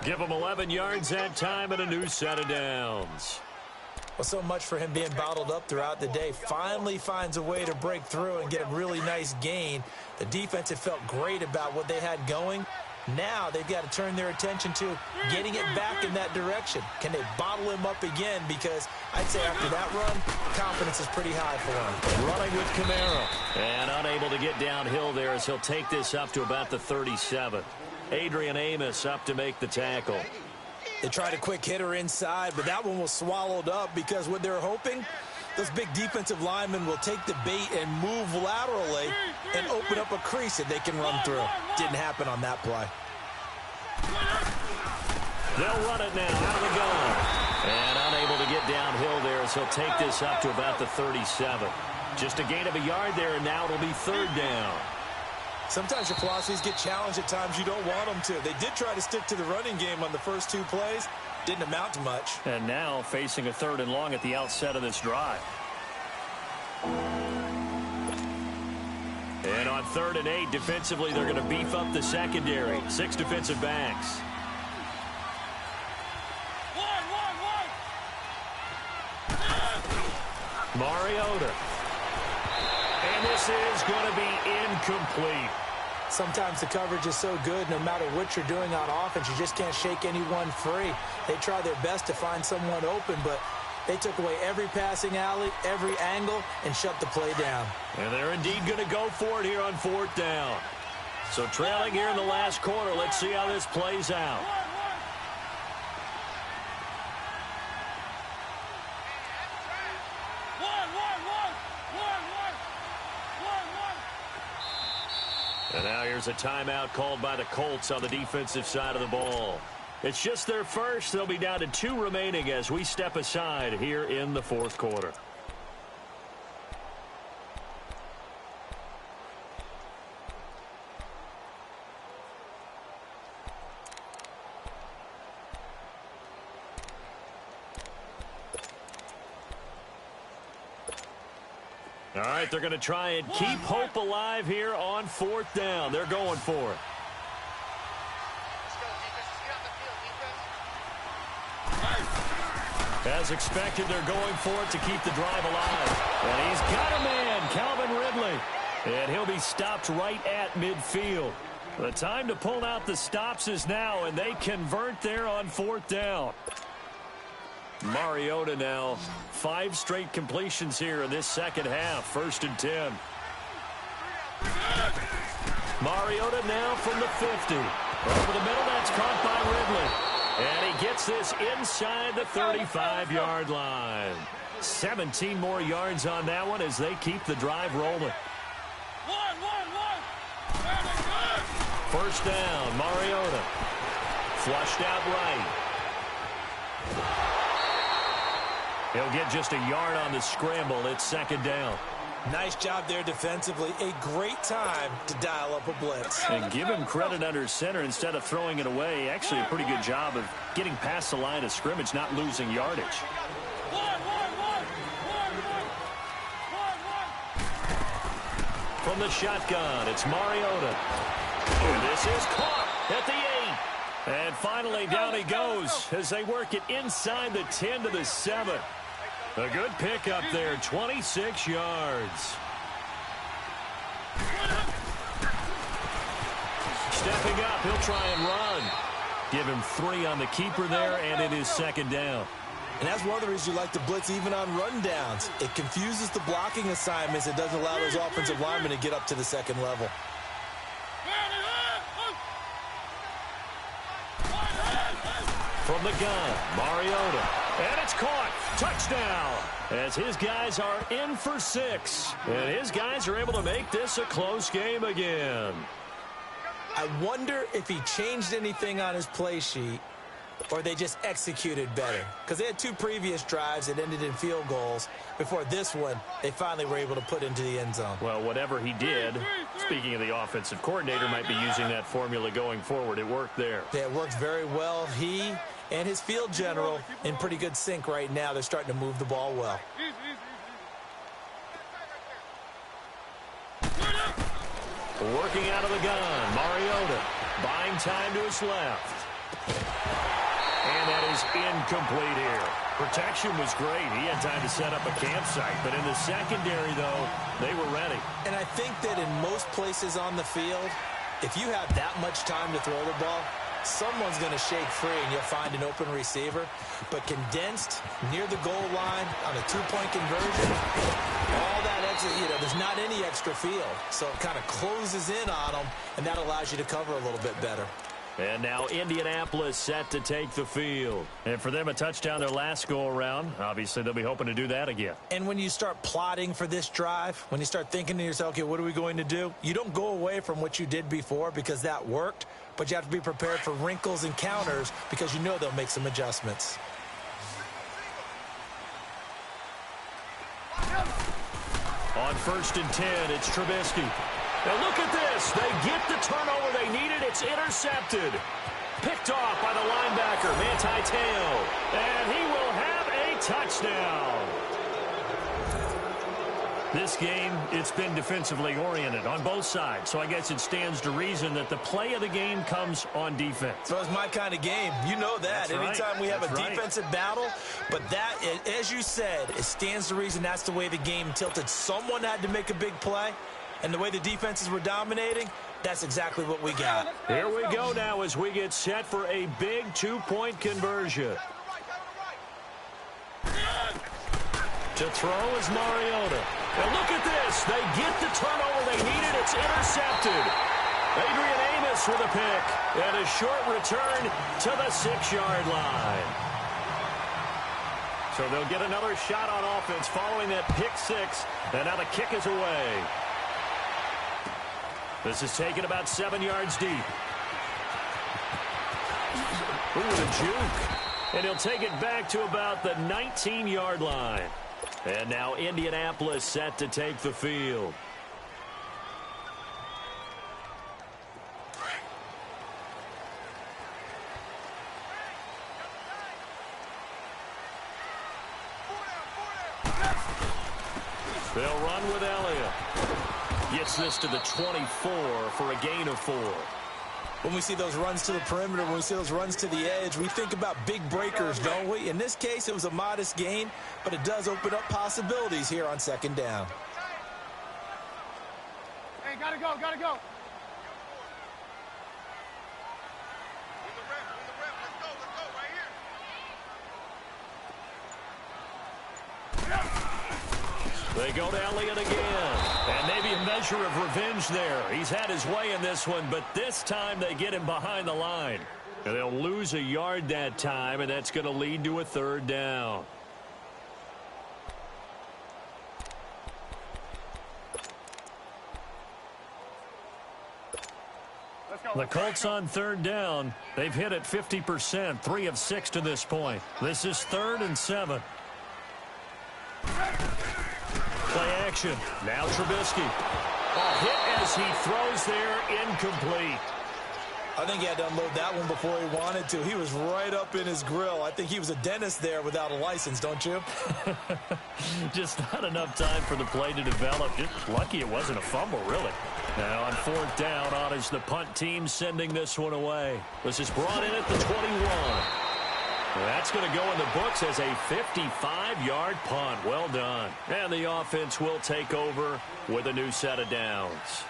Give him 11 yards that time and a new set of downs. Well, so much for him being bottled up throughout the day. Finally finds a way to break through and get a really nice gain. The defense had felt great about what they had going. Now they've got to turn their attention to getting it back in that direction. Can they bottle him up again? Because I'd say after that run, confidence is pretty high for him. Running with Kamara. And unable to get downhill there as he'll take this up to about the 37. Adrian Amos up to make the tackle. They tried a quick hitter inside, but that one was swallowed up because what they're hoping, those big defensive linemen will take the bait and move laterally and open up a crease that they can run through. Didn't happen on that play. They'll run it now out of the gun. And unable to get downhill there as he'll take this up to about the 37. Just a gain of a yard there, and now it'll be third down. Sometimes your philosophies get challenged at times you don't want them to. They did try to stick to the running game on the first 2 plays. Didn't amount to much. And now facing a 3rd and long at the outset of this drive. And on 3rd and 8, defensively, they're going to beef up the secondary. 6 defensive backs. Mariota. And this is going to be incomplete. Sometimes the coverage is so good, no matter what you're doing on offense, you just can't shake anyone free. They try their best to find someone open, but they took away every passing alley, every angle, and shut the play down. And they're indeed going to go for it here on 4th down. So trailing here in the last quarter, let's see how this plays out. And now here's a timeout called by the Colts on the defensive side of the ball. It's just their first. They'll be down to 2 remaining as we step aside here in the 4th quarter. All right, they're going to try and keep hope alive here on 4th down. They're going for it. As expected, they're going for it to keep the drive alive. And he's got a man, Calvin Ridley. And he'll be stopped right at midfield. The time to pull out the stops is now, and they convert there on 4th down. Mariota now, 5 straight completions here in this second half. 1st and 10. Mariota now from the 50. Over the middle, that's caught by Ridley. And he gets this inside the 35-yard line. 17 more yards on that one as they keep the drive rolling. 1st down, Mariota. Flushed out right. He'll get just a yard on the scramble. It's 2nd down. Nice job there defensively. A great time to dial up a blitz. And give him credit under center instead of throwing it away. Actually a pretty good job of getting past the line of scrimmage, not losing yardage. From the shotgun, it's Mariota. And this is caught at the 8. And finally down he goes as they work it inside the 10 to the 7. A good pickup there, 26 yards. Stepping up, he'll try and run. Give him 3 on the keeper there, and it is 2nd down. And that's one of the reasons you like to blitz even on rundowns. It confuses the blocking assignments. It doesn't allow those offensive linemen to get up to the 2nd level. From the gun, Mariota. And it's caught. Touchdown. As his guys are in for 6. And his guys are able to make this a close game again. I wonder if he changed anything on his play sheet or they just executed better. Because they had 2 previous drives that ended in field goals. Before this one, they finally were able to put into the end zone. Well, whatever he did, speaking of the offensive coordinator, might be using that formula going forward. It worked there. Yeah, it worked very well. He and his field general in pretty good sync right now. They're starting to move the ball well. Working out of the gun, Mariota buying time to his left. And that is incomplete here. Protection was great. He had time to set up a campsite. But in the secondary, though, they were ready. And I think that in most places on the field, if you have that much time to throw the ball, someone's going to shake free and you'll find an open receiver. But condensed near the goal line on a 2-point conversion, all that extra, there's not any extra field. So it kind of closes in on them, and that allows you to cover a little bit better. And now Indianapolis set to take the field. And for them, a touchdown their last go-around. Obviously, they'll be hoping to do that again. And when you start plotting for this drive, when you start thinking to yourself, okay, what are we going to do? You don't go away from what you did before because that worked, but you have to be prepared for wrinkles and counters because you know they'll make some adjustments. On 1st and 10, it's Trubisky. And look at this. They get the turnover they needed. It's intercepted. Picked off by the linebacker, Manti Te'o. And he will have a touchdown. This game, it's been defensively oriented on both sides. So I guess it stands to reason that the play of the game comes on defense. So it's my kind of game. You know that. That's right. Anytime we have That's a right. defensive battle. But that, as you said, it stands to reason that's the way the game tilted. Someone had to make a big play. And the way the defenses were dominating, that's exactly what we got. Here we go now as we get set for a big 2-point conversion. To throw is Mariota. And look at this. They get the turnover they needed. It's intercepted. Adrian Amos with a pick. And a short return to the 6-yard line. So they'll get another shot on offense following that pick 6. And now the kick is away. This is taken about 7 yards deep. Ooh, the juke. And he'll take it back to about the 19-yard line. And now Indianapolis set to take the field. They'll run with Elliott. Gets this to the 24 for a gain of 4. When we see those runs to the perimeter, when we see those runs to the edge, we think about big breakers, don't we? In this case, it was a modest gain, but it does open up possibilities here on second down. Hey, gotta go, gotta go. They go to Elliott again. And maybe a measure of revenge there. He's had his way in this one, but this time they get him behind the line. And they'll lose a yard that time, and that's going to lead to a third down. The Colts on third down. They've hit it 50%, 3 of 6 to this point. This is 3rd and 7. Play action. Now Trubisky. A hit as he throws there, incomplete. I think he had to unload that one before he wanted to. He was right up in his grill. I think he was a dentist there without a license, don't you? Just not enough time for the play to develop. Just lucky it wasn't a fumble, really. Now on 4th down, on is the punt team sending this one away. This is brought in at the 21. That's going to go in the books as a 55-yard punt. Well done. And the offense will take over with a new set of downs.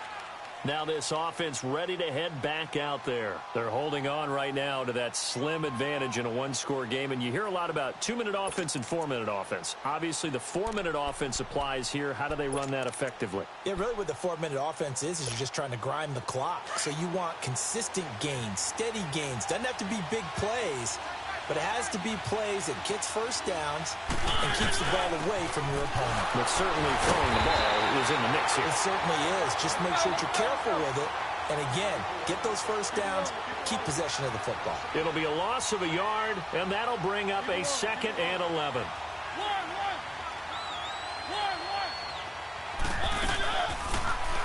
Now this offense ready to head back out there. They're holding on right now to that slim advantage in a one-score game. And you hear a lot about 2-minute offense and 4-minute offense. Obviously, the 4-minute offense applies here. How do they run that effectively? Yeah, really what the 4-minute offense is you're just trying to grind the clock. So you want consistent gains, steady gains. Doesn't have to be big plays, but it has to be plays that gets first downs and keeps the ball away from your opponent. But certainly throwing the ball is in the mix here. It certainly is. Just make sure that you're careful with it. And again, get those first downs, keep possession of the football. It'll be a loss of a yard, and that'll bring up a 2nd and 11.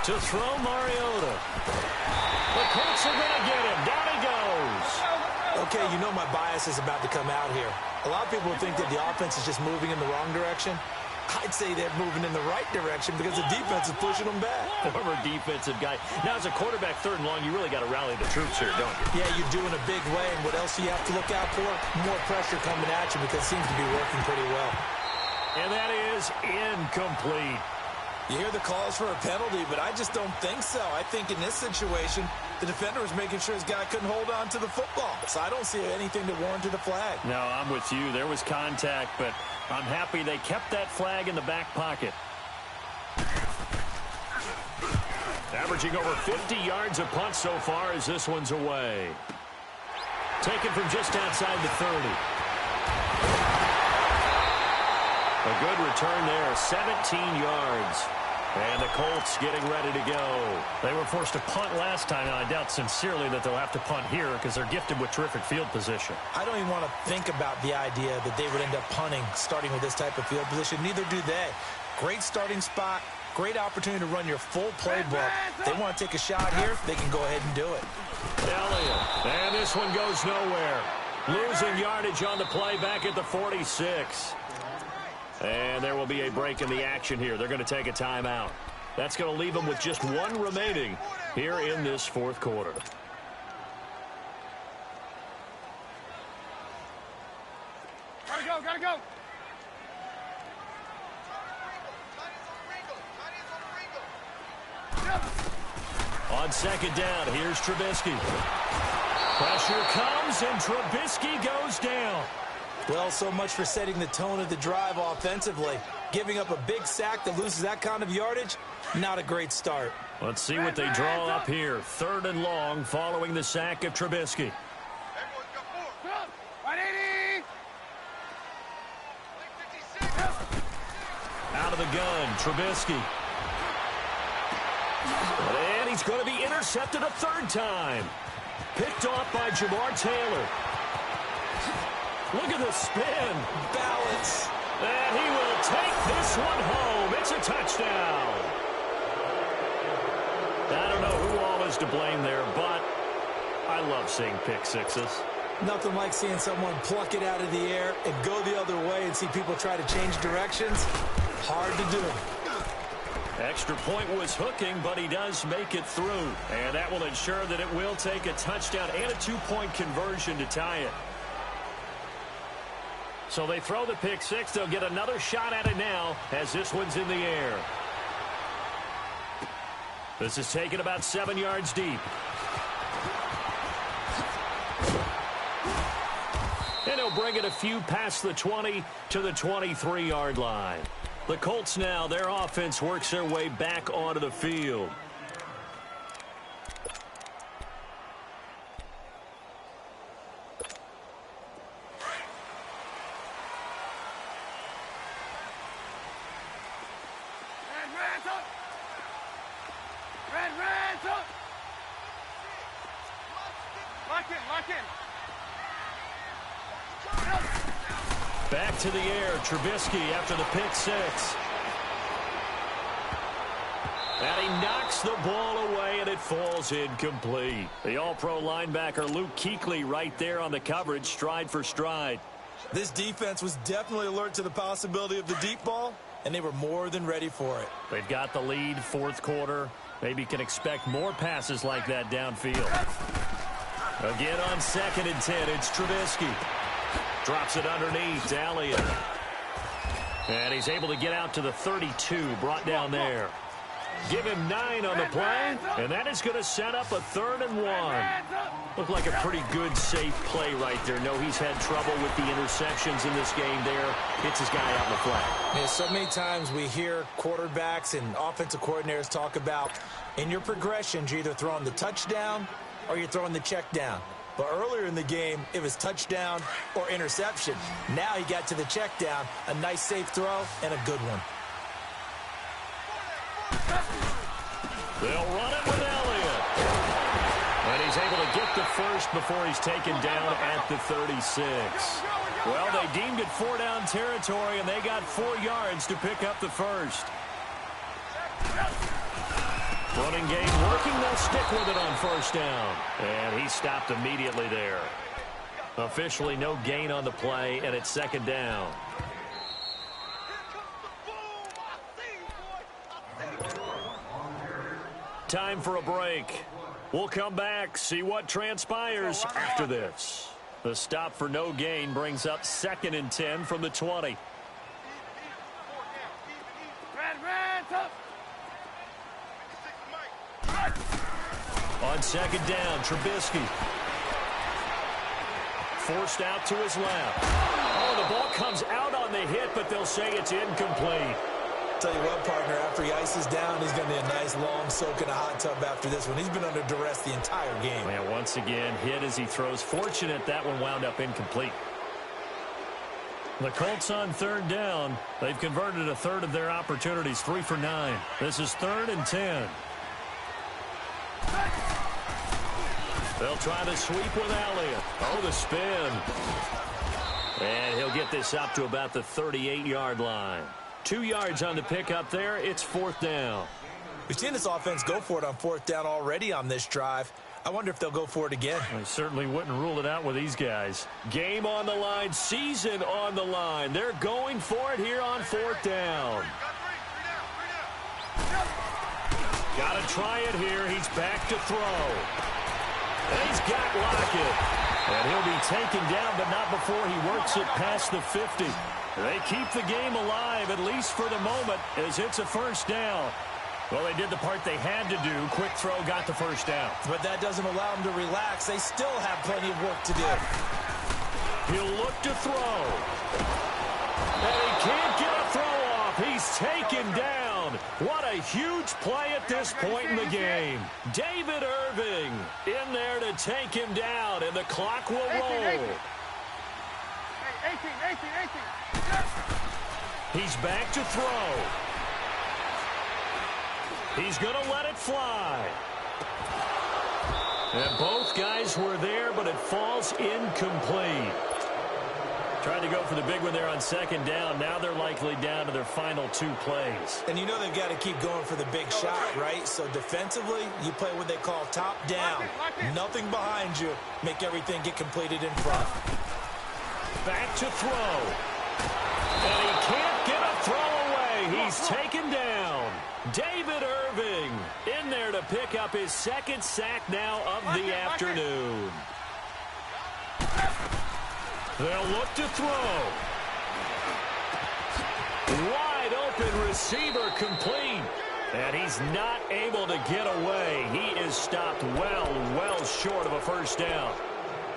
To throw Mariota. The Colts are going to get him. Down he goes. Okay, you know my bias is about to come out here. A lot of people think that the offense is just moving in the wrong direction. I'd say they're moving in the right direction because the defense is pushing them back. Former defensive guy. Now, as a quarterback, 3rd and long, you really got to rally the troops here, don't you? Yeah, you do in a big way. And what else do you have to look out for? More pressure coming at you because it seems to be working pretty well. And that is incomplete. You hear the calls for a penalty, but I just don't think so. I think in this situation, the defender was making sure his guy couldn't hold on to the football. So I don't see anything to warrant the flag. No, I'm with you. There was contact, but I'm happy they kept that flag in the back pocket. Averaging over 50 yards a punt so far as this one's away. Taken from just outside the 30. A good return there, 17 yards. And the Colts getting ready to go. They were forced to punt last time, and I doubt sincerely that they'll have to punt here because they're gifted with terrific field position. I don't even want to think about the idea that they would end up punting starting with this type of field position. Neither do they. Great starting spot, great opportunity to run your full playbook. They want to take a shot here, they can go ahead and do it. Elliott, and this one goes nowhere. Losing yardage on the play back at the 46. And there will be a break in the action here. They're going to take a timeout. That's going to leave them with just 1 remaining here in this 4th quarter. Gotta go, gotta go. On 2nd down, here's Trubisky. Pressure comes, and Trubisky goes down. Well, so much for setting the tone of the drive offensively. Giving up a big sack that loses that kind of yardage, not a great start. Let's see what they draw up here. 3rd and long following the sack of Trubisky. Out of the gun, Trubisky. And he's going to be intercepted a 3rd time. Picked off by Jamar Taylor. Look at the spin. Balance. And he will take this one home. It's a touchdown. I don't know who all is to blame there, but I love seeing pick sixes. Nothing like seeing someone pluck it out of the air and go the other way and see people try to change directions. Hard to do. Extra point was hooking, but he does make it through. And that will ensure that it will take a touchdown and a 2-point conversion to tie it. So they throw the pick six. They'll get another shot at it now as this one's in the air. This is taken about 7 yards deep. And he'll bring it a few past the 20 to the 23-yard line. The Colts now, their offense works their way back onto the field. Back to the air, Trubisky after the pick six. And he knocks the ball away, and it falls incomplete. The all-pro linebacker Luke Kuechly right there on the coverage, stride for stride. This defense was definitely alert to the possibility of the deep ball, and they were more than ready for it. They've got the lead, fourth quarter. Maybe can expect more passes like that downfield. Again on 2nd and 10, it's Trubisky. Drops it underneath, Elliott. And he's able to get out to the 32, brought down there. Give him 9 on the play, and that is going to set up a 3rd and 1. Looked like a pretty good, safe play right there. No, he's had trouble with the interceptions in this game there. Hits his guy out in the flat. Yeah, so many times we hear quarterbacks and offensive coordinators talk about in your progressions, you're either throwing the touchdown or you're throwing the check down. But earlier in the game, it was touchdown or interception. Now he got to the check down, a nice safe throw, and a good one. They'll run it with Elliott. And he's able to get the first before he's taken down at the 36. Well, they deemed it 4-down territory, and they got 4 yards to pick up the first. Running game working. They'll stick with it on 1st down. And he stopped immediately there. Officially no gain on the play, and it's 2nd down. Time for a break. We'll come back, see what transpires after this. The stop for no gain brings up 2nd and 10 from the 20. On 2nd down, Trubisky. Forced out to his left. Oh, the ball comes out on the hit, but they'll say it's incomplete. Tell you what, partner, after he ices down, he's going to be a nice long soak in a hot tub after this one. He's been under duress the entire game. Yeah, once again, hit as he throws. Fortunate that one wound up incomplete. The Colts on 3rd down. They've converted a third of their opportunities, 3 for 9. This is 3rd and 10. They'll try the sweep with Elliott. Oh, the spin. And he'll get this up to about the 38-yard line. 2 yards on the pickup there. It's 4th down. We've seen this offense go for it on 4th down already on this drive. I wonder if they'll go for it again. I certainly wouldn't rule it out with these guys. Game on the line, season on the line. They're going for it here on 4th down. Got to try it here. He's back to throw. And he's got Lockett. And he'll be taken down, but not before he works it past the 50. They keep the game alive, at least for the moment, as it's a 1st down. Well, they did the part they had to do. Quick throw got the 1st down. But that doesn't allow them to relax. They still have plenty of work to do. He'll look to throw. And he can't get a throw off. He's taken down. What a huge play at this point in the game. David Irving in there to take him down, and the clock will roll. 18. He's back to throw. He's going to let it fly. And both guys were there, but it falls incomplete. Tried to go for the big one there on 2nd down. Now they're likely down to their final 2 plays. And you know they've got to keep going for the big shot, right? So defensively, you play what they call top down. Nothing behind you. Make everything get completed in front. Back to throw. And he can't get a throw away. He's taken down. David Irving in there to pick up his second sack now of the afternoon. They'll look to throw. Wide open receiver complete. And he's not able to get away. He is stopped well short of a first down.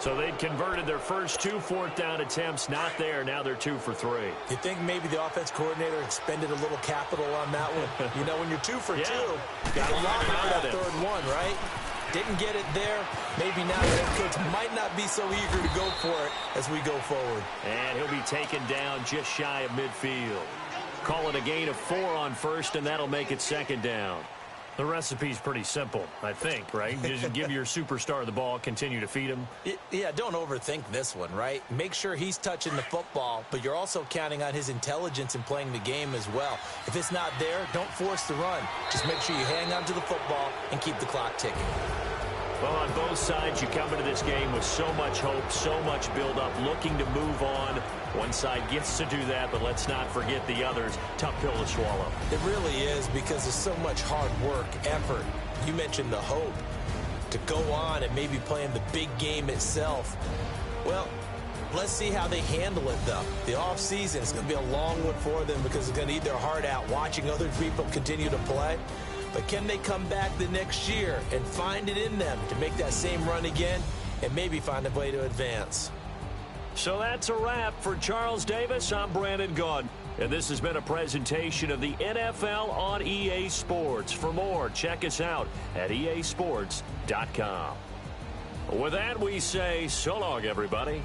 So they'd converted their first 2 fourth-down attempts. Not there. Now they're 2 for 3. You think maybe the offense coordinator expended a little capital on that one? You know, when you're 2 for 2, got a lot out of that third one, right? Didn't get it there. Maybe now the head coach might not be so eager to go for it as we go forward. And he'll be taken down just shy of midfield. Call it a gain of 4 on first, and that'll make it second down. The recipe's pretty simple, I think, right? Just give your superstar the ball, continue to feed him. Yeah, don't overthink this one, right? Make sure he's touching the football, but you're also counting on his intelligence in playing the game as well. If it's not there, don't force the run. Just make sure you hang on to the football and keep the clock ticking. Well, on both sides, you come into this game with so much hope, so much build-up, looking to move on. One side gets to do that, but let's not forget the others. Tough pill to swallow. It really is, because there's so much hard work, effort. You mentioned the hope to go on and maybe play in the big game itself. Well, let's see how they handle it, though. The offseason is going to be a long one for them because it's going to eat their heart out watching other people continue to play. But can they come back the next year and find it in them to make that same run again and maybe find a way to advance? So that's a wrap for Charles Davis. I'm Brandon Gaudin, and this has been a presentation of the NFL on EA Sports. For more, check us out at easports.com. With that, we say so long, everybody.